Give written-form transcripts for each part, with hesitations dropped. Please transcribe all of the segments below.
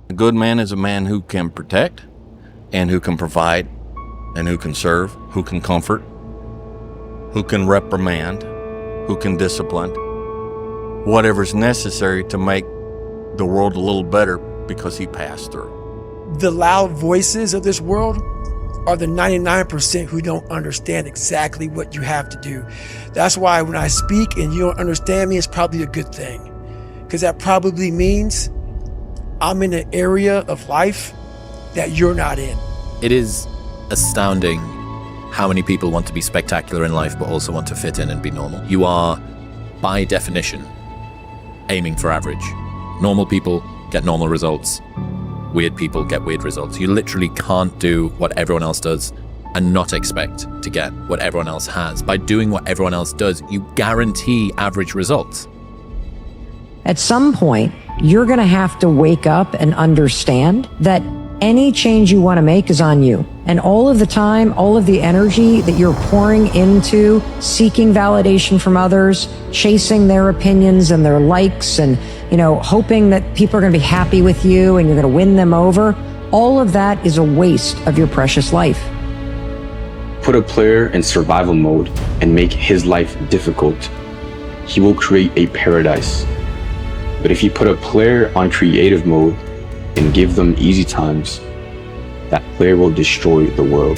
A good man is a man who can protect and who can provide and who can serve, who can comfort, who can reprimand, who can discipline, whatever's necessary to make the world a little better because he passed through. The loud voices of this world are the 99% who don't understand exactly what you have to do. That's why when I speak and you don't understand me, it's probably a good thing. Because that probably means I'm in an area of life that you're not in. It is astounding how many people want to be spectacular in life but also want to fit in and be normal. You are, by definition, aiming for average. Normal people get normal results. Weird people get weird results. You literally can't do what everyone else does and not expect to get what everyone else has. By doing what everyone else does, you guarantee average results. At some point, you're going to have to wake up and understand that any change you want to make is on you. And all of the time, all of the energy that you're pouring into seeking validation from others, chasing their opinions and their likes, and, hoping that people are going to be happy with you and you're going to win them over, all of that is a waste of your precious life. Put a player in survival mode and make his life difficult. He will create a paradise. But if you put a player on creative mode and give them easy times, that player will destroy the world.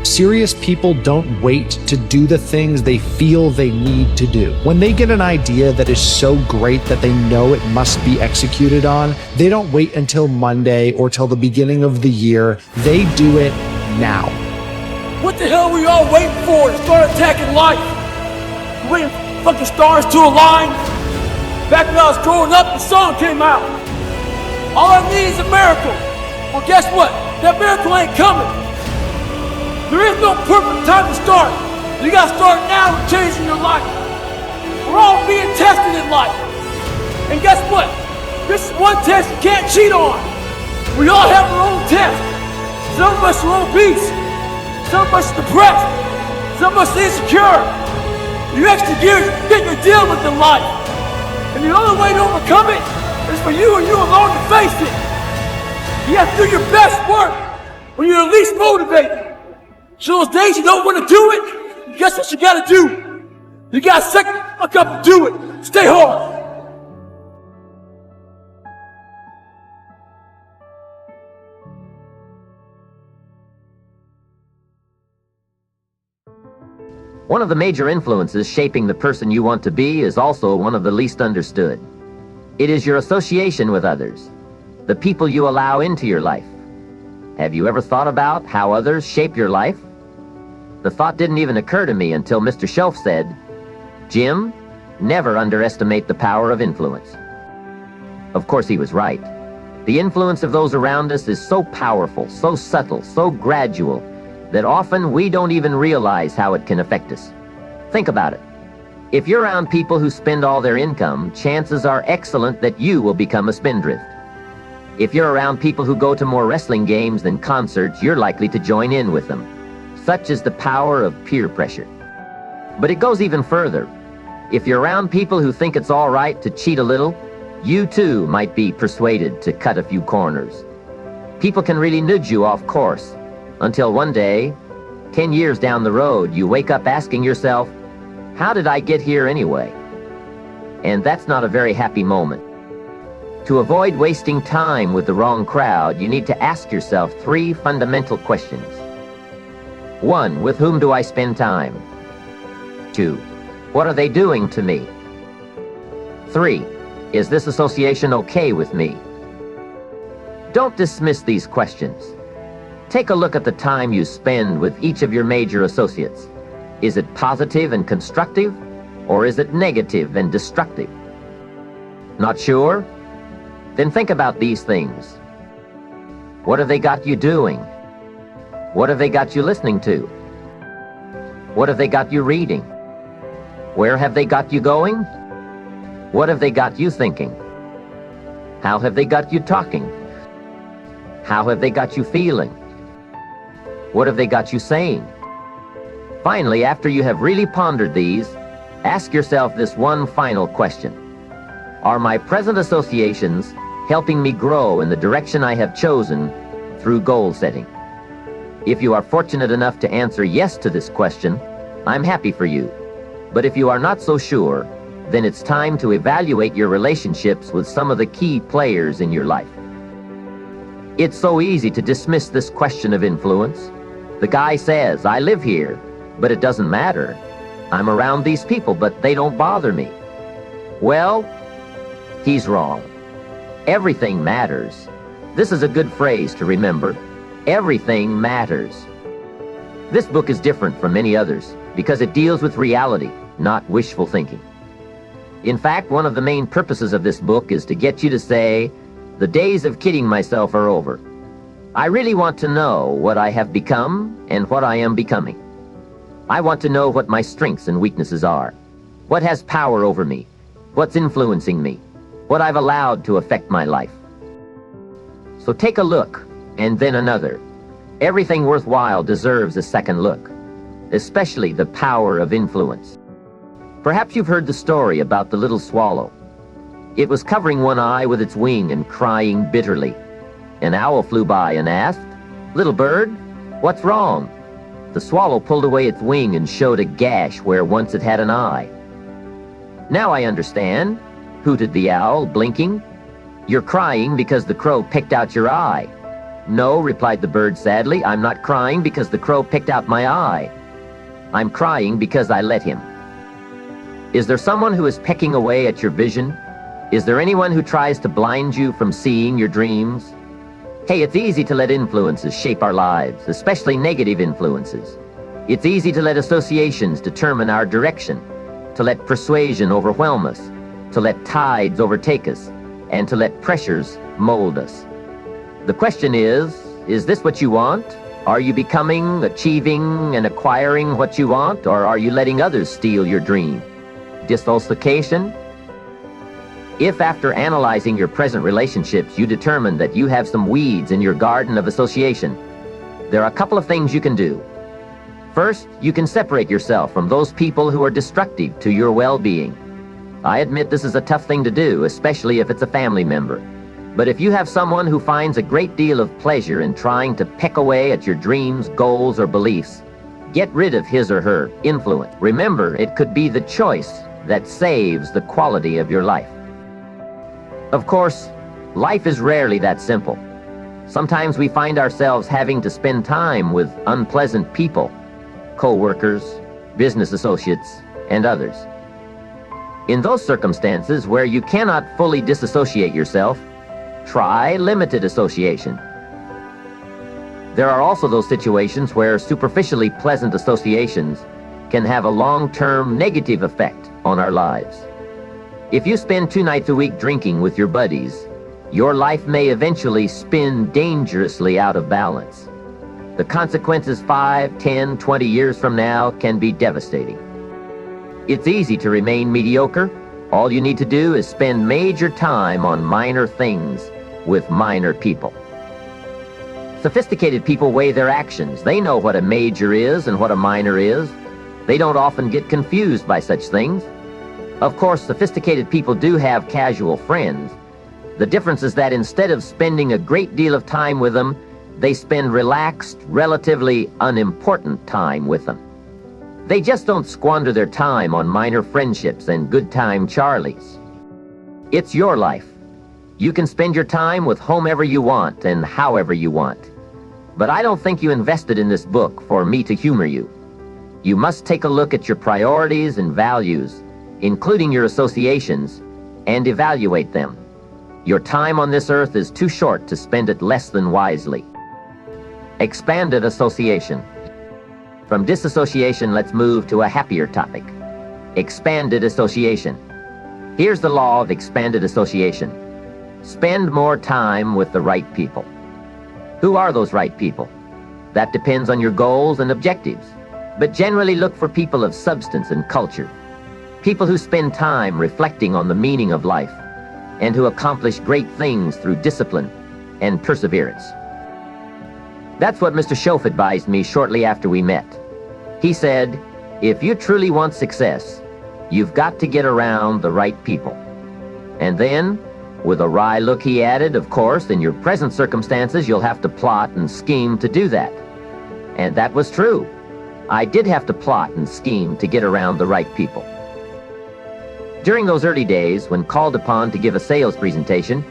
Serious people don't wait to do the things they feel they need to do. When they get an idea that is so great that they know it must be executed on, they don't wait until Monday or till the beginning of the year. They do it now. What the hell are we all waiting for to start attacking life? We're waiting for fucking stars to align? Back when I was growing up, the song came out. All I need is a miracle. Well, guess what? That miracle ain't coming. There is no perfect time to start. You gotta start now with changing your life. We're all being tested in life. And guess what? This is one test you can't cheat on. We all have our own test. Some of us are obese. Some of us are depressed. Some of us are insecure. You extra gears that you're dealing with in life. And the only way to overcome it is for you and you alone to face it. You have to do your best work when you're least motivated. So those days you don't want to do it, guess what you gotta do? You gotta suck the fuck up and do it. Stay hard. One of the major influences shaping the person you want to be is also one of the least understood. It is your association with others, the people you allow into your life. Have you ever thought about how others shape your life? The thought didn't even occur to me until Mr. Shoaff said, "Jim, never underestimate the power of influence." Of course, he was right. The influence of those around us is so powerful, so subtle, so gradual, that often we don't even realize how it can affect us. Think about it. If you're around people who spend all their income, chances are excellent that you will become a spendthrift. If you're around people who go to more wrestling games than concerts, you're likely to join in with them. Such is the power of peer pressure. But it goes even further. If you're around people who think it's all right to cheat a little, you too might be persuaded to cut a few corners. People can really nudge you off course until one day, 10 years down the road, you wake up asking yourself, how did I get here anyway? And that's not a very happy moment. To avoid wasting time with the wrong crowd, you need to ask yourself 3 fundamental questions. 1, with whom do I spend time? 2, what are they doing to me? 3, is this association okay with me? Don't dismiss these questions. Take a look at the time you spend with each of your major associates. Is it positive and constructive, or is it negative and destructive? Not sure? Then think about these things. What have they got you doing? What have they got you listening to? What have they got you reading? Where have they got you going? What have they got you thinking? How have they got you talking? How have they got you feeling? What have they got you saying? Finally, after you have really pondered these, ask yourself this one final question. Are my present associations helping me grow in the direction I have chosen through goal setting. If you are fortunate enough to answer yes to this question, I'm happy for you. But if you are not so sure, then it's time to evaluate your relationships with some of the key players in your life. It's so easy to dismiss this question of influence. The guy says, I live here, but it doesn't matter. I'm around these people, but they don't bother me. Well, he's wrong. Everything matters. This is a good phrase to remember. Everything matters. This book is different from many others because it deals with reality, not wishful thinking. In fact, one of the main purposes of this book is to get you to say, the days of kidding myself are over. I really want to know what I have become and what I am becoming. I want to know what my strengths and weaknesses are, what has power over me, what's influencing me, what I've allowed to affect my life. So take a look, and then another. Everything worthwhile deserves a second look, especially the power of influence. Perhaps you've heard the story about the little swallow. It was covering one eye with its wing and crying bitterly. An owl flew by and asked, "Little bird, what's wrong?" The swallow pulled away its wing and showed a gash where once it had an eye. "Now I understand," hooted the owl, blinking. "You're crying because the crow picked out your eye." "No," replied the bird sadly, "I'm not crying because the crow picked out my eye. I'm crying because I let him." Is there someone who is pecking away at your vision? Is there anyone who tries to blind you from seeing your dreams? Hey, it's easy to let influences shape our lives, especially negative influences. It's easy to let associations determine our direction, to let persuasion overwhelm us, to let tides overtake us, and to let pressures mold us. The question is this what you want? Are you becoming, achieving, and acquiring what you want, or are you letting others steal your dream? Dissociation? If after analyzing your present relationships you determine that you have some weeds in your garden of association, there are a couple of things you can do. First, you can separate yourself from those people who are destructive to your well-being. I admit this is a tough thing to do, especially if it's a family member. But if you have someone who finds a great deal of pleasure in trying to peck away at your dreams, goals, or beliefs, get rid of his or her influence. Remember, it could be the choice that saves the quality of your life. Of course, life is rarely that simple. Sometimes we find ourselves having to spend time with unpleasant people, co-workers, business associates, and others. In those circumstances where you cannot fully disassociate yourself, try limited association. There are also those situations where superficially pleasant associations can have a long-term negative effect on our lives. If you spend 2 nights a week drinking with your buddies, your life may eventually spin dangerously out of balance. The consequences 5, 10, 20 years from now can be devastating. It's easy to remain mediocre. All you need to do is spend major time on minor things with minor people. Sophisticated people weigh their actions. They know what a major is and what a minor is. They don't often get confused by such things. Of course, sophisticated people do have casual friends. The difference is that instead of spending a great deal of time with them, they spend relaxed, relatively unimportant time with them. They just don't squander their time on minor friendships and good time Charlies. It's your life. You can spend your time with whomever you want and however you want. But I don't think you invested in this book for me to humor you. You must take a look at your priorities and values, including your associations, and evaluate them. Your time on this earth is too short to spend it less than wisely. Expanded association. From disassociation, let's move to a happier topic. Expanded association. Here's the law of expanded association. Spend more time with the right people. Who are those right people? That depends on your goals and objectives, but generally look for people of substance and culture. People who spend time reflecting on the meaning of life and who accomplish great things through discipline and perseverance. That's what Mr. Shoaff advised me shortly after we met. He said, if you truly want success, you've got to get around the right people. And then, With a wry look, he added, "Of course, in your present circumstances, you'll have to plot and scheme to do that." And that was true. I did have to plot and scheme to get around the right people. During those early days, when called upon to give a sales presentation,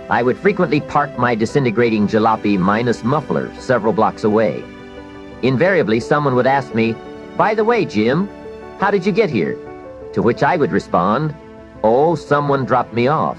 I would frequently park my disintegrating jalopy minus muffler several blocks away. Invariably, someone would ask me, "By the way, Jim, how did you get here?" To which I would respond, "Oh, someone dropped me off."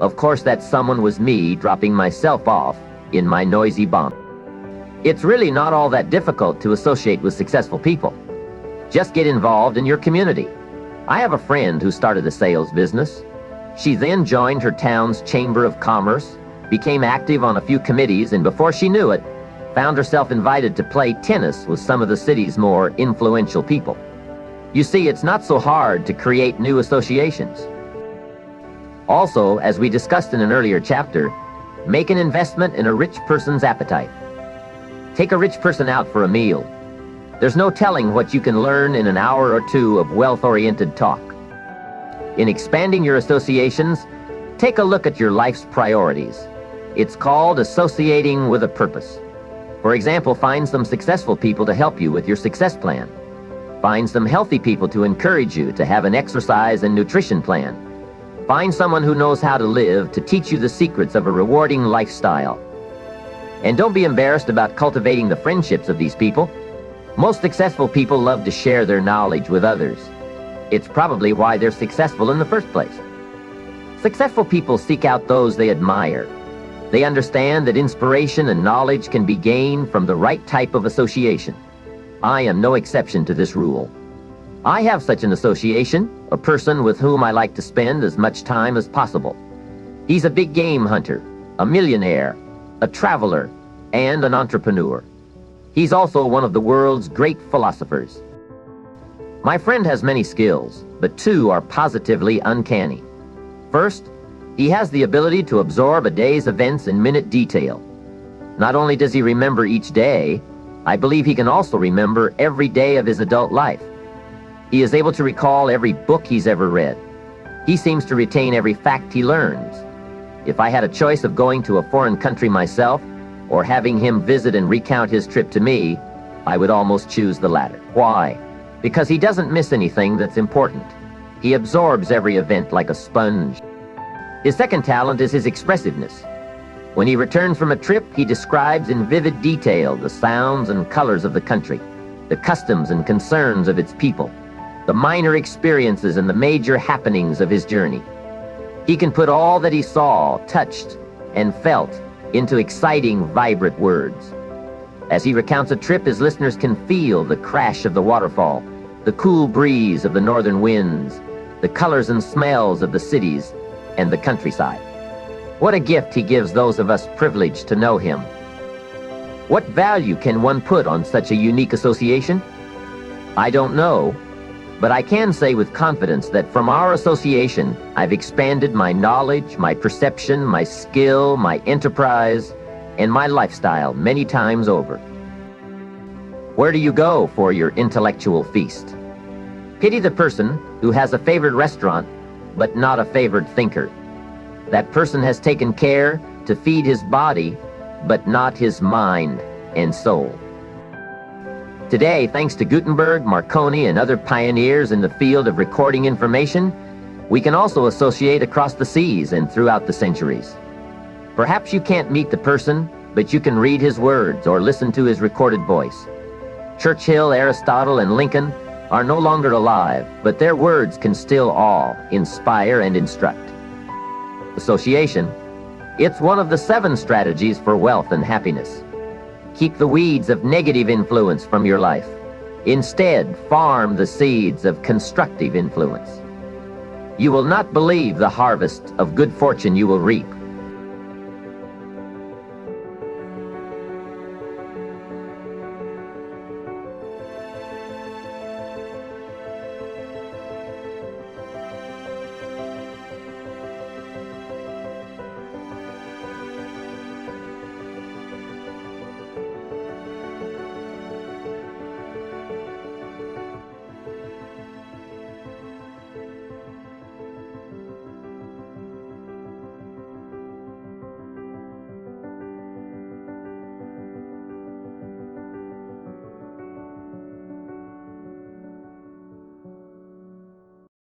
Of course, that someone was me dropping myself off in my noisy bomb. It's really not all that difficult to associate with successful people. Just get involved in your community. I have a friend who started a sales business. She then joined her town's Chamber of Commerce, became active on a few committees, and before she knew it, found herself invited to play tennis with some of the city's more influential people. You see, it's not so hard to create new associations. Also, as we discussed in an earlier chapter, make an investment in a rich person's appetite. Take a rich person out for a meal. There's no telling what you can learn in an hour or two of wealth-oriented talk. In expanding your associations, take a look at your life's priorities. It's called associating with a purpose. For example, find some successful people to help you with your success plan. Find some healthy people to encourage you to have an exercise and nutrition plan. Find someone who knows how to live to teach you the secrets of a rewarding lifestyle. And don't be embarrassed about cultivating the friendships of these people. Most successful people love to share their knowledge with others. It's probably why they're successful in the first place. Successful people seek out those they admire. They understand that inspiration and knowledge can be gained from the right type of association. I am no exception to this rule. I have such an association, a person with whom I like to spend as much time as possible. He's a big game hunter, a millionaire, a traveler, and an entrepreneur. He's also one of the world's great philosophers. My friend has many skills, but two are positively uncanny. First, he has the ability to absorb a day's events in minute detail. Not only does he remember each day, I believe he can also remember every day of his adult life. He is able to recall every book he's ever read. He seems to retain every fact he learns. If I had a choice of going to a foreign country myself or having him visit and recount his trip to me, I would almost choose the latter. Why? Because he doesn't miss anything that's important. He absorbs every event like a sponge. His second talent is his expressiveness. When he returns from a trip, he describes in vivid detail the sounds and colors of the country, the customs and concerns of its people, the minor experiences and the major happenings of his journey. He can put all that he saw, touched, and felt into exciting, vibrant words. As he recounts a trip, his listeners can feel the crash of the waterfall, the cool breeze of the northern winds, the colors and smells of the cities and the countryside. What a gift he gives those of us privileged to know him. What value can one put on such a unique association? I don't know, but I can say with confidence that from our association, I've expanded my knowledge, my perception, my skill, my enterprise, and my lifestyle many times over. Where do you go for your intellectual feast? Pity the person who has a favorite restaurant, but not a favored thinker. That person has taken care to feed his body, but not his mind and soul. Today, thanks to Gutenberg, Marconi, and other pioneers in the field of recording information, we can also associate across the seas and throughout the centuries. Perhaps you can't meet the person, but you can read his words or listen to his recorded voice. Churchill, Aristotle, and Lincoln are no longer alive, but their words can still awe, inspire, and instruct. Association. It's one of the 7 strategies for wealth and happiness. Keep the weeds of negative influence from your life. Instead, farm the seeds of constructive influence. You will not believe the harvest of good fortune you will reap